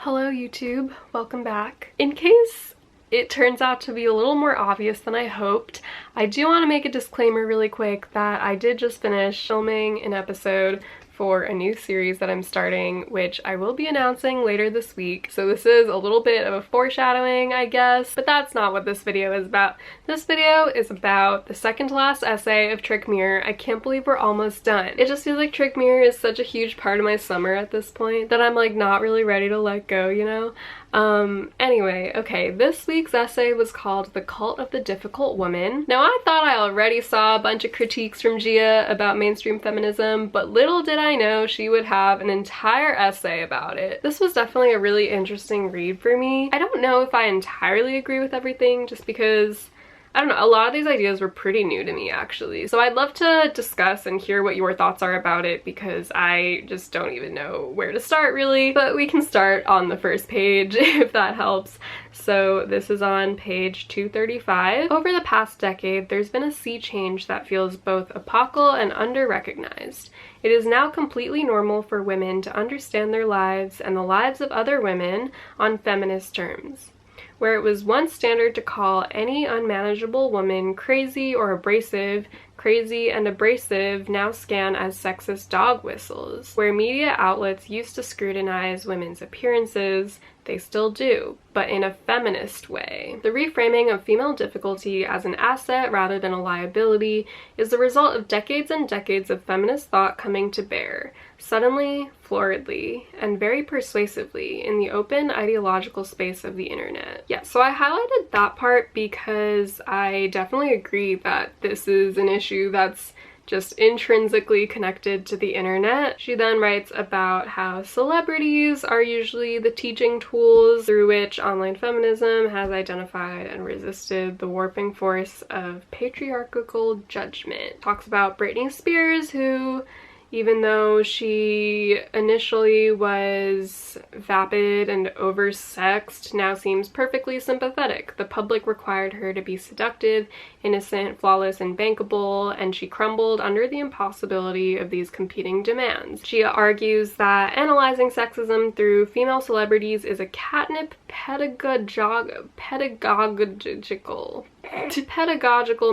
Hello YouTube, welcome back. In case it turns out to be a little more obvious than I hoped, I do want to make a disclaimer really quick that I did just finish filming an episode for a new series that I'm starting, which I will be announcing later this week. So this is a little bit of a foreshadowing, I guess, but that's not what this video is about. This video is about the second to last essay of tRicK MiRRor. I can't believe we're almost done. It just feels like tRicK MiRRor is such a huge part of my summer at this point that I'm like not really ready to let go, you know? Anyway, okay, this week's essay was called The Cult of the Difficult Woman. Now, I thought I already saw a bunch of critiques from Gia about mainstream feminism, but little did I know she would have an entire essay about it. This was definitely a really interesting read for me. I don't know if I entirely agree with everything, just because I don't know, a lot of these ideas were pretty new to me actually. So I'd love to discuss and hear what your thoughts are about it because I just don't even know where to start really. But we can start on the first page if that helps. So this is on page 235. Over the past decade, there's been a sea change that feels both epochal and under-recognized. It is now completely normal for women to understand their lives and the lives of other women on feminist terms. Where it was once standard to call any unmanageable woman crazy or abrasive, crazy and abrasive now scan as sexist dog whistles. Where media outlets used to scrutinize women's appearances, they still do, but in a feminist way. The reframing of female difficulty as an asset rather than a liability is the result of decades and decades of feminist thought coming to bear, suddenly, floridly, and very persuasively in the open ideological space of the internet. Yeah, so I highlighted that part because I definitely agree that this is an issue that's just intrinsically connected to the internet. She then writes about how celebrities are usually the teaching tools through which online feminism has identified and resisted the warping force of patriarchal judgment. Talks about Britney Spears, who, even though she initially was vapid and oversexed, now seems perfectly sympathetic. The public required her to be seductive, innocent, flawless, and bankable, and she crumbled under the impossibility of these competing demands. She argues that analyzing sexism through female celebrities is a catnip pedagogical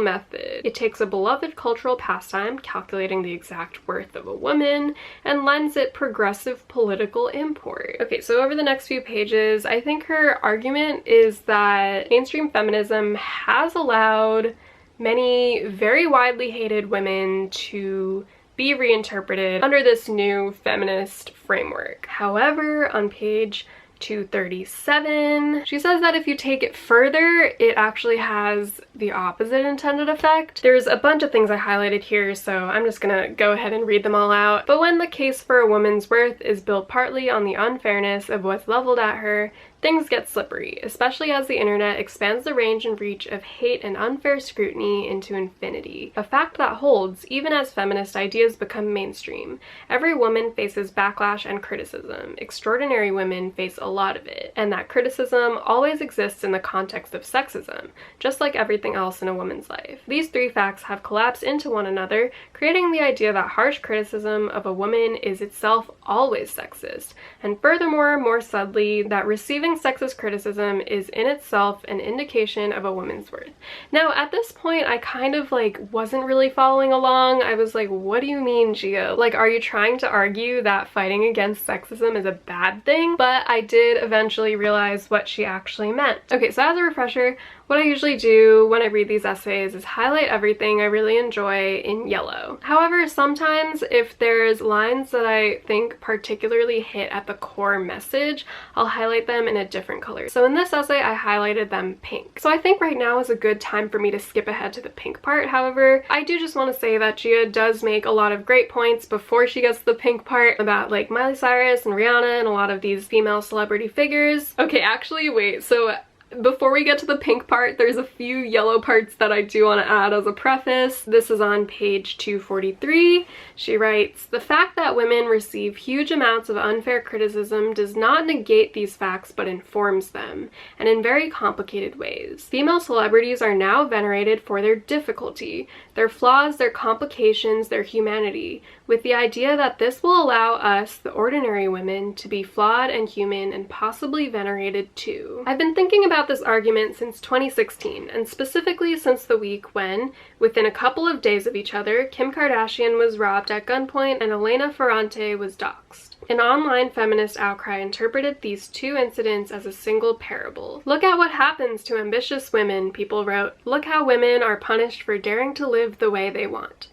method. It takes a beloved cultural pastime, calculating the exact worth of a woman, and lends it progressive political import. Okay, so over the next few pages, I think her argument is that mainstream feminism has allowed many very widely hated women to be reinterpreted under this new feminist framework. However, on page 237, she says that if you take it further, it actually has the opposite intended effect. There's a bunch of things I highlighted here, so I'm just gonna go ahead and read them all out. But when the case for a woman's worth is built partly on the unfairness of what's leveled at her, things get slippery, especially as the internet expands the range and reach of hate and unfair scrutiny into infinity. A fact that holds even as feminist ideas become mainstream. Every woman faces backlash and criticism. Extraordinary women face a lot of it, and that criticism always exists in the context of sexism, just like everything else in a woman's life. These three facts have collapsed into one another, creating the idea that harsh criticism of a woman is itself always sexist, and furthermore, more subtly, that receiving sexist criticism is in itself an indication of a woman's worth. Now, at this point, I kind of like wasn't really following along. I was like, what do you mean, Gia? Like, are you trying to argue that fighting against sexism is a bad thing? But I did eventually realize what she actually meant. Okay, so as a refresher, what I usually do when I read these essays is highlight everything I really enjoy in yellow. However, sometimes if there's lines that I think particularly hit at the core message, I'll highlight them in a different color. So in this essay, I highlighted them pink. So I think right now is a good time for me to skip ahead to the pink part. However, I do just want to say that Gia does make a lot of great points before she gets to the pink part about like Miley Cyrus and Rihanna and a lot of these female celebrity figures. Okay, actually, wait, so Before we get to the pink part, there's a few yellow parts that I do want to add as a preface. This is on page 243. She writes, "The fact that women receive huge amounts of unfair criticism does not negate these facts but informs them, and in very complicated ways. Female celebrities are now venerated for their difficulty, their flaws, their complications, their humanity, with the idea that this will allow us, the ordinary women, to be flawed and human and possibly venerated too." I've been thinking about this argument since 2016, and specifically since the week when, within a couple of days of each other, Kim Kardashian was robbed at gunpoint and Elena Ferrante was doxxed. An online feminist outcry interpreted these two incidents as a single parable. "Look at what happens to ambitious women," people wrote. "Look how women are punished for daring to live the way they want."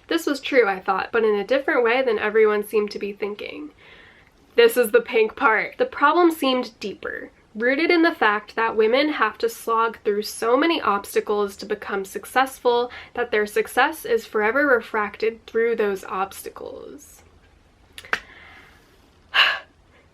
This was true, I thought, but in a different way than everyone seemed to be thinking. This is the pink part. The problem seemed deeper, rooted in the fact that women have to slog through so many obstacles to become successful that their success is forever refracted through those obstacles.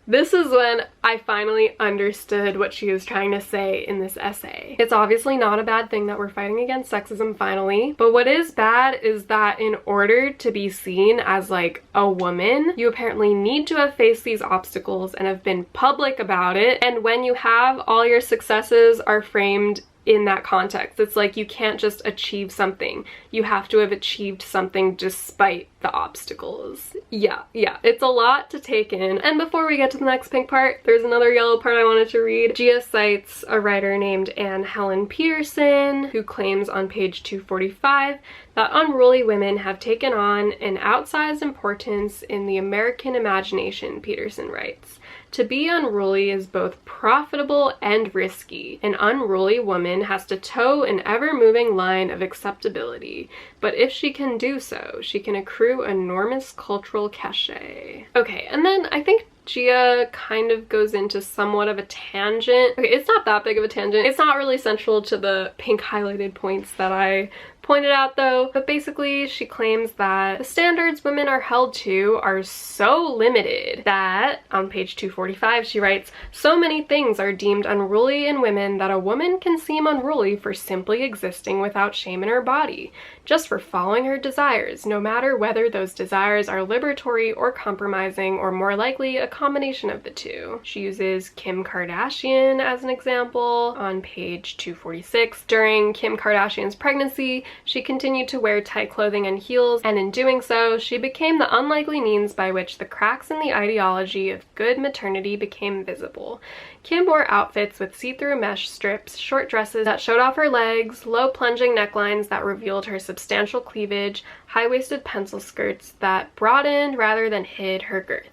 This is when I finally understood what she was trying to say in this essay. It's obviously not a bad thing that we're fighting against sexism finally, but what is bad is that in order to be seen as like a woman, you apparently need to have faced these obstacles and have been public about it, and when you have, all your successes are framed in that context. It's like you can't just achieve something. You have to have achieved something despite the obstacles. Yeah, it's a lot to take in. And before we get to the next pink part, there's another yellow part I wanted to read. Gia cites a writer named Anne Helen Peterson, who claims on page 245 that unruly women have taken on an outsized importance in the American imagination, Peterson writes. "To be unruly is both profitable and risky. An unruly woman has to toe an ever-moving line of acceptability, but if she can do so, she can accrue enormous cultural cachet." Okay, and then I think Gia kind of goes into somewhat of a tangent. Okay, it's not that big of a tangent. It's not really central to the pink highlighted points that I pointed out though, but basically she claims that the standards women are held to are so limited that, on page 245 she writes, "So many things are deemed unruly in women that a woman can seem unruly for simply existing without shame in her body, just for following her desires, no matter whether those desires are liberatory or compromising, or more likely a combination of the two." She uses Kim Kardashian as an example on page 246. During Kim Kardashian's pregnancy, she continued to wear tight clothing and heels, and in doing so, she became the unlikely means by which the cracks in the ideology of good maternity became visible. Kim wore outfits with see-through mesh strips, short dresses that showed off her legs, low plunging necklines that revealed her substantial cleavage, high-waisted pencil skirts that broadened rather than hid her girth.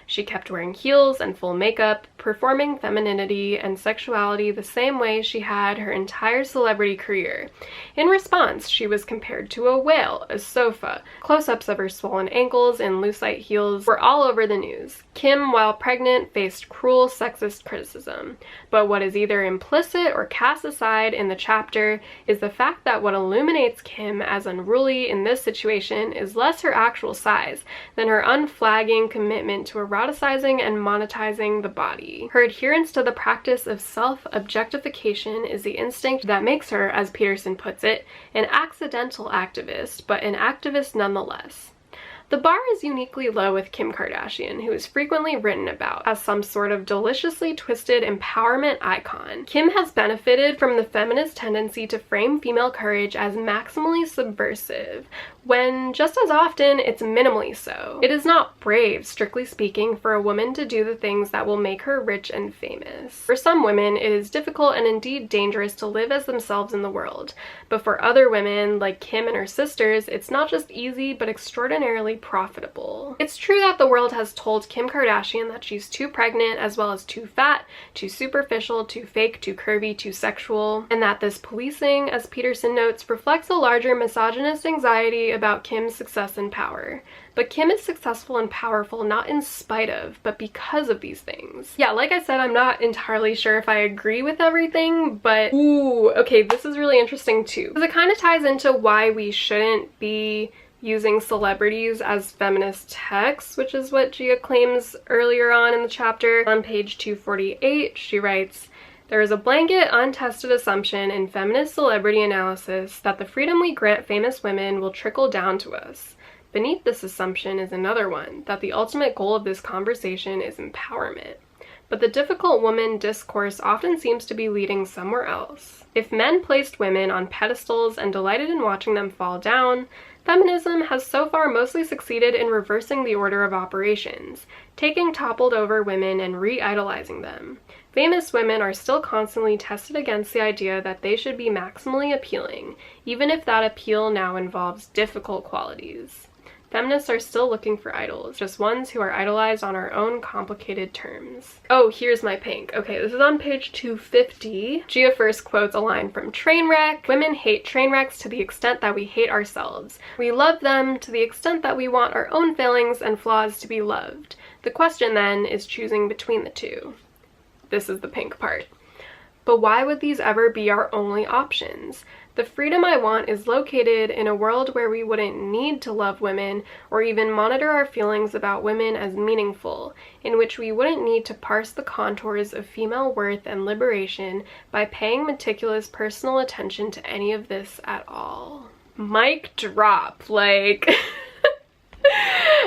She kept wearing heels and full makeup, performing femininity and sexuality the same way she had her entire celebrity career. In response, she was compared to a whale, a sofa. Close-ups of her swollen ankles and lucite heels were all over the news. Kim, while pregnant, faced cruel sexist criticism. But what is either implicit or cast aside in the chapter is the fact that what illuminates Kim as unruly in this situation is less her actual size than her unflagging commitment to eroticizing and monetizing the body. Her adherence to the practice of self-objectification is the instinct that makes her, as Peterson puts it, an accidental activist, but an activist nonetheless. The bar is uniquely low with Kim Kardashian, who is frequently written about as some sort of deliciously twisted empowerment icon. Kim has benefited from the feminist tendency to frame female courage as maximally subversive, when just as often it's minimally so. It is not brave, strictly speaking, for a woman to do the things that will make her rich and famous. For some women, it is difficult and indeed dangerous to live as themselves in the world. But for other women, like Kim and her sisters, it's not just easy, but extraordinarily profitable. It's true that the world has told Kim Kardashian that she's too pregnant, as well as too fat, too superficial, too fake, too curvy, too sexual, and that this policing, as Peterson notes, reflects a larger misogynist anxiety about Kim's success and power. But Kim is successful and powerful not in spite of, but because of these things. Yeah, like I said, I'm not entirely sure if I agree with everything, but ooh, okay, this is really interesting too. Because it kind of ties into why we shouldn't be using celebrities as feminist texts, which is what Gia claims earlier on in the chapter. On page 248, she writes, There is a blanket, untested assumption in feminist celebrity analysis that the freedom we grant famous women will trickle down to us. Beneath this assumption is another one, that the ultimate goal of this conversation is empowerment. But the difficult woman discourse often seems to be leading somewhere else. If men placed women on pedestals and delighted in watching them fall down, feminism has so far mostly succeeded in reversing the order of operations, taking toppled over women and re-idolizing them. Famous women are still constantly tested against the idea that they should be maximally appealing, even if that appeal now involves difficult qualities. Feminists are still looking for idols, just ones who are idolized on our own complicated terms. Oh, here's my pink. Okay, this is on page 250. Gia first quotes a line from tRicK. Women hate train wrecks to the extent that we hate ourselves. We love them to the extent that we want our own failings and flaws to be loved. The question then is choosing between the two. This is the pink part. But why would these ever be our only options? The freedom I want is located in a world where we wouldn't need to love women or even monitor our feelings about women as meaningful, in which we wouldn't need to parse the contours of female worth and liberation by paying meticulous personal attention to any of this at all. Mic drop, like...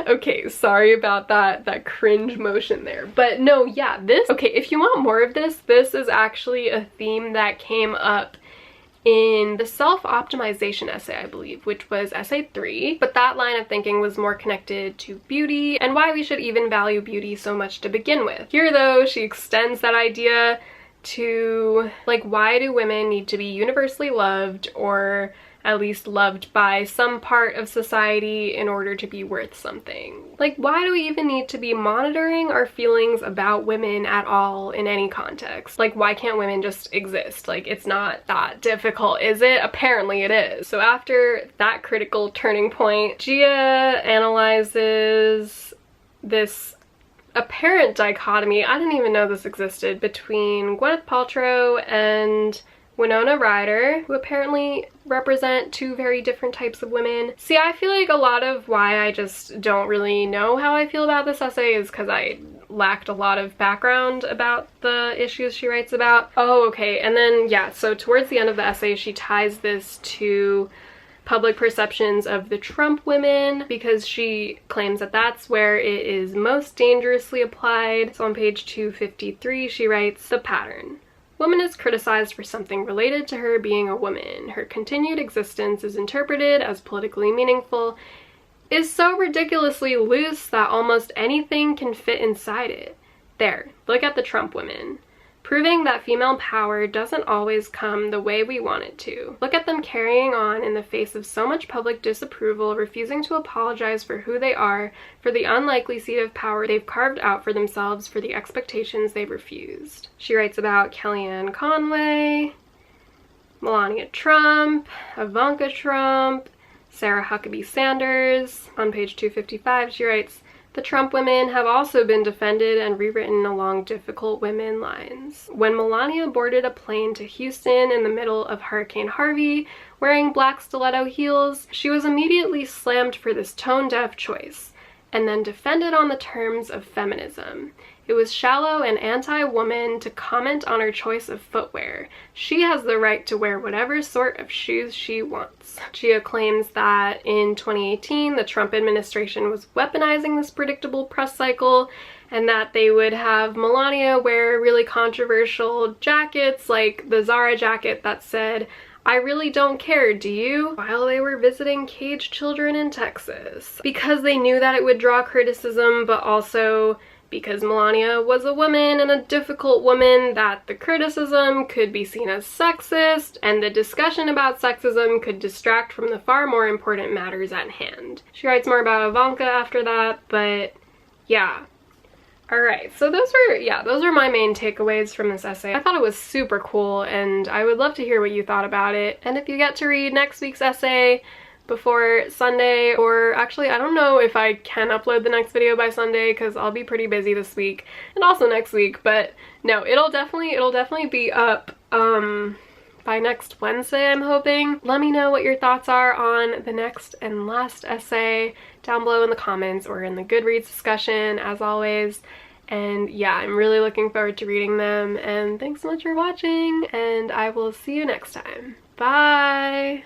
Okay, sorry about that cringe motion there. But no, yeah, this... Okay, if you want more of this, this is actually a theme that came up in the self-optimization essay, I believe, which was essay 3, but that line of thinking was more connected to beauty and why we should even value beauty so much to begin with. Here, though, she extends that idea to, like, why do women need to be universally loved, or at least loved by some part of society in order to be worth something? Like, why do we even need to be monitoring our feelings about women at all in any context? Like, why can't women just exist? Like, it's not that difficult, is it? Apparently it is. So after that critical turning point, Gia analyzes this apparent dichotomy, I didn't even know this existed, between Gwyneth Paltrow and Winona Ryder, who apparently represent two very different types of women. See, I feel like a lot of why I just don't really know how I feel about this essay is because I lacked a lot of background about the issues she writes about. Oh, okay, and then, yeah, so towards the end of the essay, she ties this to public perceptions of the Trump women, because she claims that that's where it is most dangerously applied. So on page 253, she writes, "The pattern. Woman is criticized for something related to her being a woman. Her continued existence is interpreted as politically meaningful, is so ridiculously loose that almost anything can fit inside it. There, look at the Trump women. Proving that female power doesn't always come the way we want it to. Look at them carrying on in the face of so much public disapproval, refusing to apologize for who they are, for the unlikely seat of power they've carved out for themselves, for the expectations they've refused." She writes about Kellyanne Conway, Melania Trump, Ivanka Trump, Sarah Huckabee Sanders. On page 255, she writes, "The Trump women have also been defended and rewritten along difficult women lines. When Melania boarded a plane to Houston in the middle of Hurricane Harvey, wearing black stiletto heels, she was immediately slammed for this tone-deaf choice, and then defended on the terms of feminism. It was shallow and anti-woman to comment on her choice of footwear. She has the right to wear whatever sort of shoes she wants." Gia claims that in 2018, the Trump administration was weaponizing this predictable press cycle, and that they would have Melania wear really controversial jackets, like the Zara jacket that said, "I really don't care, do you?" while they were visiting caged children in Texas. Because they knew that it would draw criticism, but also because Melania was a woman and a difficult woman, that the criticism could be seen as sexist, and the discussion about sexism could distract from the far more important matters at hand. She writes more about Ivanka after that, but yeah. Alright, so those are my main takeaways from this essay. I thought it was super cool, and I would love to hear what you thought about it. And if you get to read next week's essay before Sunday, or actually I don't know if I can upload the next video by Sunday because I'll be pretty busy this week and also next week, but no, it'll definitely be up by next Wednesday, I'm hoping. Let me know what your thoughts are on the next and last essay down below in the comments or in the Goodreads discussion, as always. And yeah, I'm really looking forward to reading them, and thanks so much for watching, and I will see you next time. Bye!